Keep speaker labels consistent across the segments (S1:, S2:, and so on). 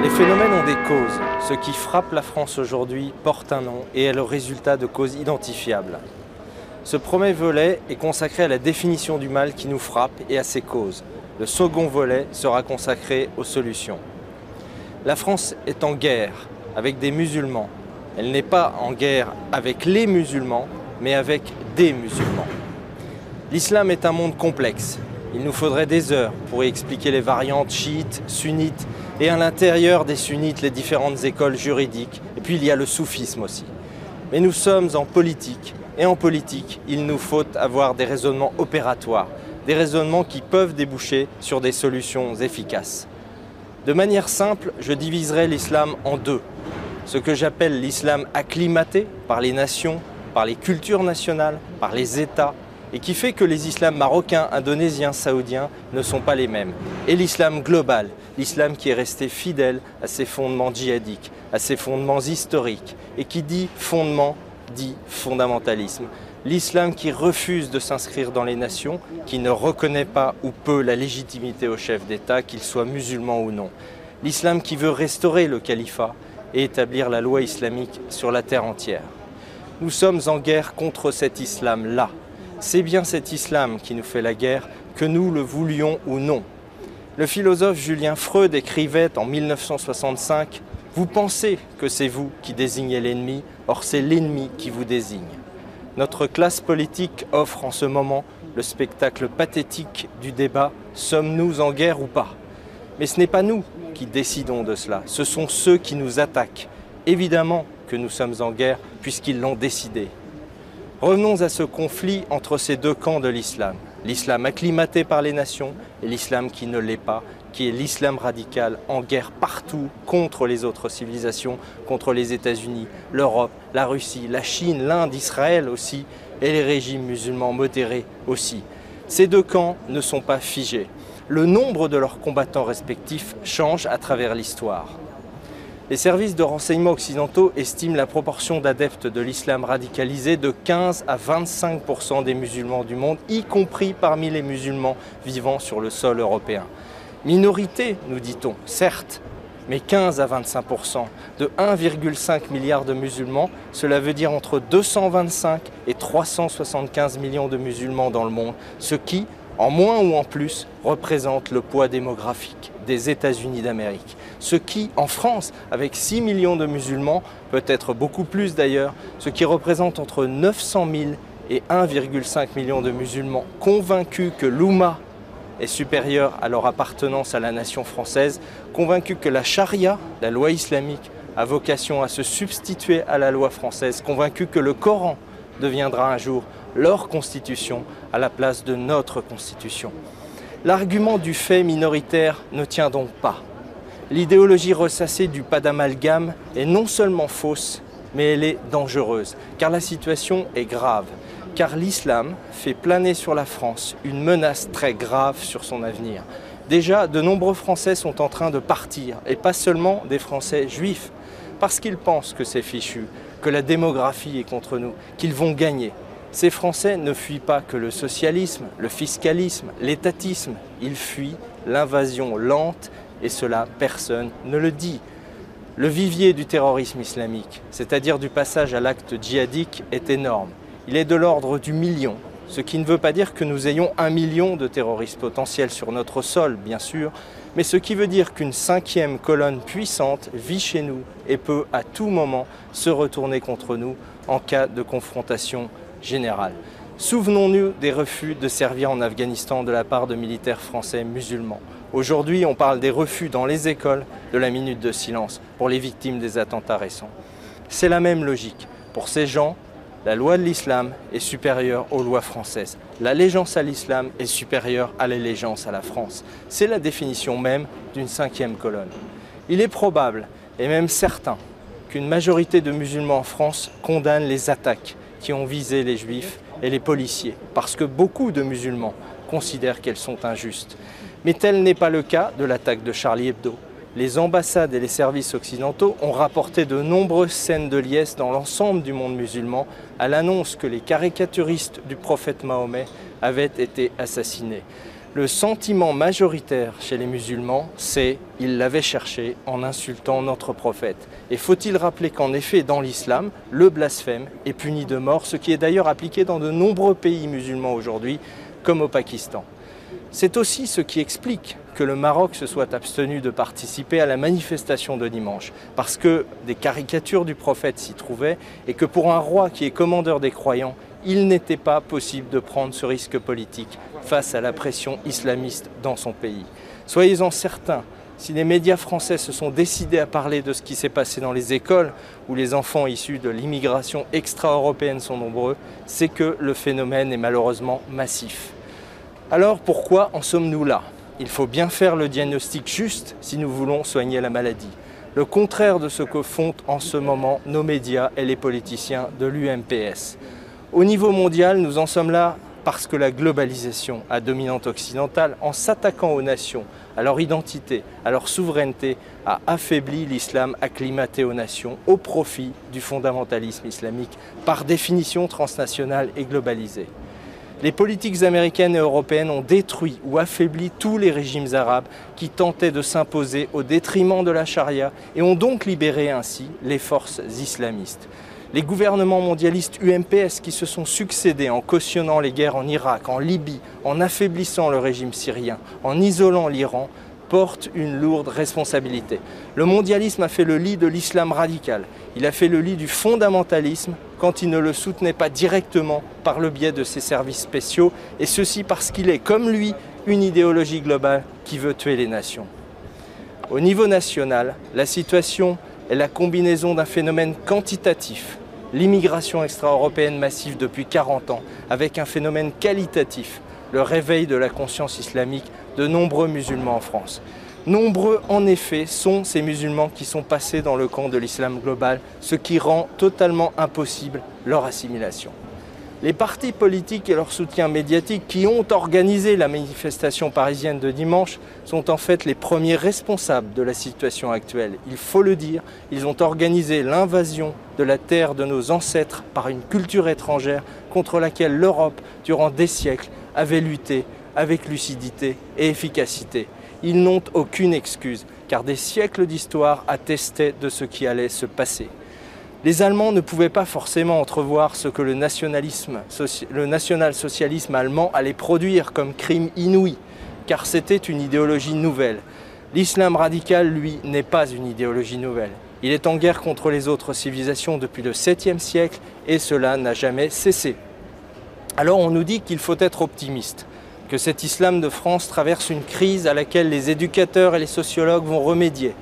S1: Les phénomènes ont des causes. Ce qui frappe la France aujourd'hui porte un nom et est le résultat de causes identifiables. Ce premier volet est consacré à la définition du mal qui nous frappe et à ses causes. Le second volet sera consacré aux solutions. La France est en guerre avec des musulmans. Elle n'est pas en guerre avec les musulmans, mais avec des musulmans. L'islam est un monde complexe. Il nous faudrait des heures pour y expliquer les variantes chiites, sunnites, et à l'intérieur des sunnites, les différentes écoles juridiques. Et puis il y a le soufisme aussi. Mais nous sommes en politique, et en politique, il nous faut avoir des raisonnements opératoires, des raisonnements qui peuvent déboucher sur des solutions efficaces. De manière simple, je diviserai l'islam en deux. Ce que j'appelle l'islam acclimaté par les nations, par les cultures nationales, par les États, et qui fait que les islams marocains, indonésiens, saoudiens ne sont pas les mêmes. Et l'islam global, l'islam qui est resté fidèle à ses fondements djihadiques, à ses fondements historiques, et qui dit fondement, dit fondamentalisme. L'islam qui refuse de s'inscrire dans les nations, qui ne reconnaît pas ou peu la légitimité au chef d'État, qu'il soit musulman ou non. L'islam qui veut restaurer le califat et établir la loi islamique sur la terre entière. Nous sommes en guerre contre cet islam-là. C'est bien cet islam qui nous fait la guerre, que nous le voulions ou non. Le philosophe Julien Freud écrivait en 1965 « Vous pensez que c'est vous qui désignez l'ennemi, or c'est l'ennemi qui vous désigne ». Notre classe politique offre en ce moment le spectacle pathétique du débat « Sommes-nous en guerre ou pas ?» Mais ce n'est pas nous qui décidons de cela, ce sont ceux qui nous attaquent. Évidemment que nous sommes en guerre puisqu'ils l'ont décidé. Revenons à ce conflit entre ces deux camps de l'islam. L'islam acclimaté par les nations et l'islam qui ne l'est pas, qui est l'islam radical en guerre partout contre les autres civilisations, contre les États-Unis, l'Europe, la Russie, la Chine, l'Inde, Israël aussi, et les régimes musulmans modérés aussi. Ces deux camps ne sont pas figés. Le nombre de leurs combattants respectifs change à travers l'histoire. Les services de renseignement occidentaux estiment la proportion d'adeptes de l'islam radicalisé de 15 à 25% des musulmans du monde, y compris parmi les musulmans vivant sur le sol européen. Minorité, nous dit-on, certes, mais 15 à 25% de 1,5 milliard de musulmans, cela veut dire entre 225 et 375 millions de musulmans dans le monde, ce qui, en moins ou en plus, représente le poids démographique des États-Unis d'Amérique. Ce qui, en France, avec 6 millions de musulmans, peut-être beaucoup plus d'ailleurs, ce qui représente entre 900 000 et 1,5 million de musulmans convaincus que l'Oumma est supérieure à leur appartenance à la nation française, convaincus que la charia, la loi islamique, a vocation à se substituer à la loi française, convaincus que le Coran deviendra un jour leur constitution à la place de notre constitution. L'argument du fait minoritaire ne tient donc pas. L'idéologie ressassée du pas d'amalgame est non seulement fausse, mais elle est dangereuse, car la situation est grave, car l'islam fait planer sur la France une menace très grave sur son avenir. Déjà, de nombreux Français sont en train de partir, et pas seulement des Français juifs, parce qu'ils pensent que c'est fichu, que la démographie est contre nous, qu'ils vont gagner. Ces Français ne fuient pas que le socialisme, le fiscalisme, l'étatisme, ils fuient l'invasion lente, et cela, personne ne le dit. Le vivier du terrorisme islamique, c'est-à-dire du passage à l'acte djihadique, est énorme. Il est de l'ordre du million, ce qui ne veut pas dire que nous ayons 1 million de terroristes potentiels sur notre sol, bien sûr, mais ce qui veut dire qu'une 5e colonne puissante vit chez nous et peut à tout moment se retourner contre nous en cas de confrontation générale. Souvenons-nous des refus de servir en Afghanistan de la part de militaires français musulmans. Aujourd'hui, on parle des refus dans les écoles de la minute de silence pour les victimes des attentats récents. C'est la même logique. Pour ces gens, la loi de l'islam est supérieure aux lois françaises. L'allégeance à l'islam est supérieure à l'allégeance à la France. C'est la définition même d'une 5e colonne. Il est probable, et même certain, qu'une majorité de musulmans en France condamnent les attaques qui ont visé les juifs et les policiers, parce que beaucoup de musulmans considèrent qu'elles sont injustes. Mais tel n'est pas le cas de l'attaque de Charlie Hebdo. Les ambassades et les services occidentaux ont rapporté de nombreuses scènes de liesse dans l'ensemble du monde musulman à l'annonce que les caricaturistes du prophète Mahomet avaient été assassinés. Le sentiment majoritaire chez les musulmans, c'est « ils l'avaient cherché en insultant notre prophète ». Et faut-il rappeler qu'en effet, dans l'islam, le blasphème est puni de mort, ce qui est d'ailleurs appliqué dans de nombreux pays musulmans aujourd'hui, comme au Pakistan. C'est aussi ce qui explique que le Maroc se soit abstenu de participer à la manifestation de dimanche, parce que des caricatures du prophète s'y trouvaient et que pour un roi qui est commandeur des croyants, il n'était pas possible de prendre ce risque politique face à la pression islamiste dans son pays. Soyez-en certains, si les médias français se sont décidés à parler de ce qui s'est passé dans les écoles, où les enfants issus de l'immigration extra-européenne sont nombreux, c'est que le phénomène est malheureusement massif. Alors pourquoi en sommes-nous là? Il faut bien faire le diagnostic juste si nous voulons soigner la maladie. Le contraire de ce que font en ce moment nos médias et les politiciens de l'UMPS. Au niveau mondial, nous en sommes là parce que la globalisation à dominante occidentale, en s'attaquant aux nations, à leur identité, à leur souveraineté, a affaibli l'islam acclimaté aux nations au profit du fondamentalisme islamique, par définition transnational et globalisé. Les politiques américaines et européennes ont détruit ou affaibli tous les régimes arabes qui tentaient de s'imposer au détriment de la charia et ont donc libéré ainsi les forces islamistes. Les gouvernements mondialistes UMPS qui se sont succédés en cautionnant les guerres en Irak, en Libye, en affaiblissant le régime syrien, en isolant l'Iran, portent une lourde responsabilité. Le mondialisme a fait le lit de l'islam radical. Il a fait le lit du fondamentalisme quand il ne le soutenait pas directement par le biais de ses services spéciaux, et ceci parce qu'il est, comme lui, une idéologie globale qui veut tuer les nations. Au niveau national, la situation est la combinaison d'un phénomène quantitatif, l'immigration extra-européenne massive depuis 40 ans, avec un phénomène qualitatif, le réveil de la conscience islamique de nombreux musulmans en France. Nombreux, en effet, sont ces musulmans qui sont passés dans le camp de l'islam global, ce qui rend totalement impossible leur assimilation. Les partis politiques et leurs soutiens médiatiques qui ont organisé la manifestation parisienne de dimanche sont en fait les premiers responsables de la situation actuelle. Il faut le dire, ils ont organisé l'invasion de la terre de nos ancêtres par une culture étrangère contre laquelle l'Europe, durant des siècles, avait lutté avec lucidité et efficacité. Ils n'ont aucune excuse, car des siècles d'histoire attestaient de ce qui allait se passer. Les Allemands ne pouvaient pas forcément entrevoir ce que le national-socialisme allemand allait produire comme crime inouï, car c'était une idéologie nouvelle. L'islam radical, lui, n'est pas une idéologie nouvelle. Il est en guerre contre les autres civilisations depuis le 7e siècle et cela n'a jamais cessé. Alors on nous dit qu'il faut être optimiste, que cet islam de France traverse une crise à laquelle les éducateurs et les sociologues vont remédier.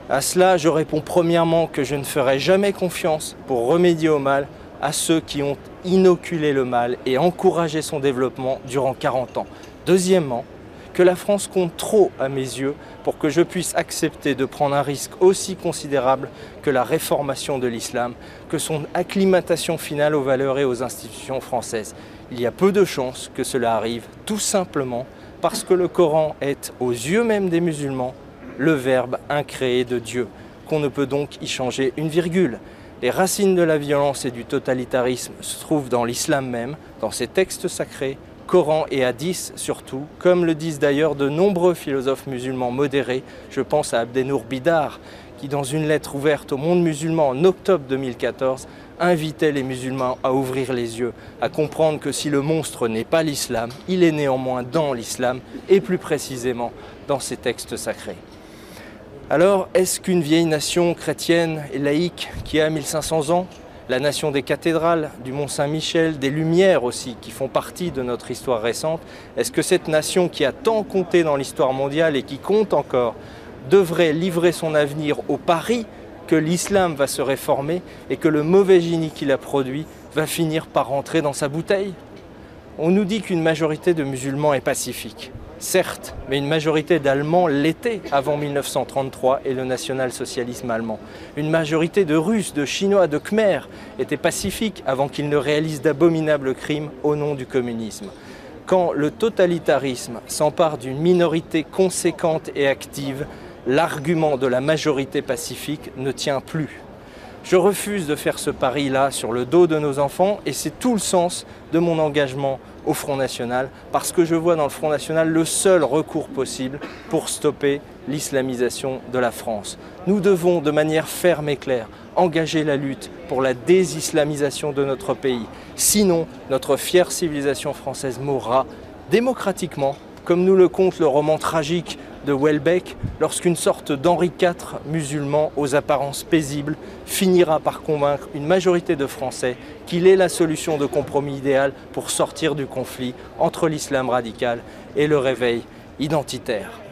S1: À cela, je réponds premièrement que je ne ferai jamais confiance pour remédier au mal à ceux qui ont inoculé le mal et encouragé son développement durant 40 ans. Deuxièmement, que la France compte trop à mes yeux pour que je puisse accepter de prendre un risque aussi considérable que la réformation de l'islam, que son acclimatation finale aux valeurs et aux institutions françaises. Il y a peu de chances que cela arrive, tout simplement parce que le Coran est, aux yeux même des musulmans, le verbe incréé de Dieu, qu'on ne peut donc y changer une virgule. Les racines de la violence et du totalitarisme se trouvent dans l'islam même, dans ses textes sacrés, Coran et Hadith surtout, comme le disent d'ailleurs de nombreux philosophes musulmans modérés. Je pense à Abdenour Bidar, qui dans une lettre ouverte au monde musulman en octobre 2014, invitait les musulmans à ouvrir les yeux, à comprendre que si le monstre n'est pas l'islam, il est néanmoins dans l'islam, et plus précisément dans ses textes sacrés. Alors, est-ce qu'une vieille nation chrétienne et laïque qui a 1500 ans, la nation des cathédrales, du Mont-Saint-Michel, des Lumières aussi, qui font partie de notre histoire récente, est-ce que cette nation qui a tant compté dans l'histoire mondiale et qui compte encore, devrait livrer son avenir au pari que l'islam va se réformer et que le mauvais génie qu'il a produit va finir par rentrer dans sa bouteille? On nous dit qu'une majorité de musulmans est pacifique. Certes, mais une majorité d'Allemands l'était avant 1933 et le national-socialisme allemand. Une majorité de Russes, de Chinois, de Khmers était pacifique avant qu'ils ne réalisent d'abominables crimes au nom du communisme. Quand le totalitarisme s'empare d'une minorité conséquente et active, l'argument de la majorité pacifique ne tient plus. Je refuse de faire ce pari-là sur le dos de nos enfants et c'est tout le sens de mon engagement au Front National parce que je vois dans le Front National le seul recours possible pour stopper l'islamisation de la France. Nous devons de manière ferme et claire engager la lutte pour la désislamisation de notre pays. Sinon, notre fière civilisation française mourra démocratiquement, comme nous le conte le roman tragique de Houellebecq, lorsqu'une sorte d'Henri IV musulman aux apparences paisibles finira par convaincre une majorité de Français qu'il est la solution de compromis idéale pour sortir du conflit entre l'islam radical et le réveil identitaire.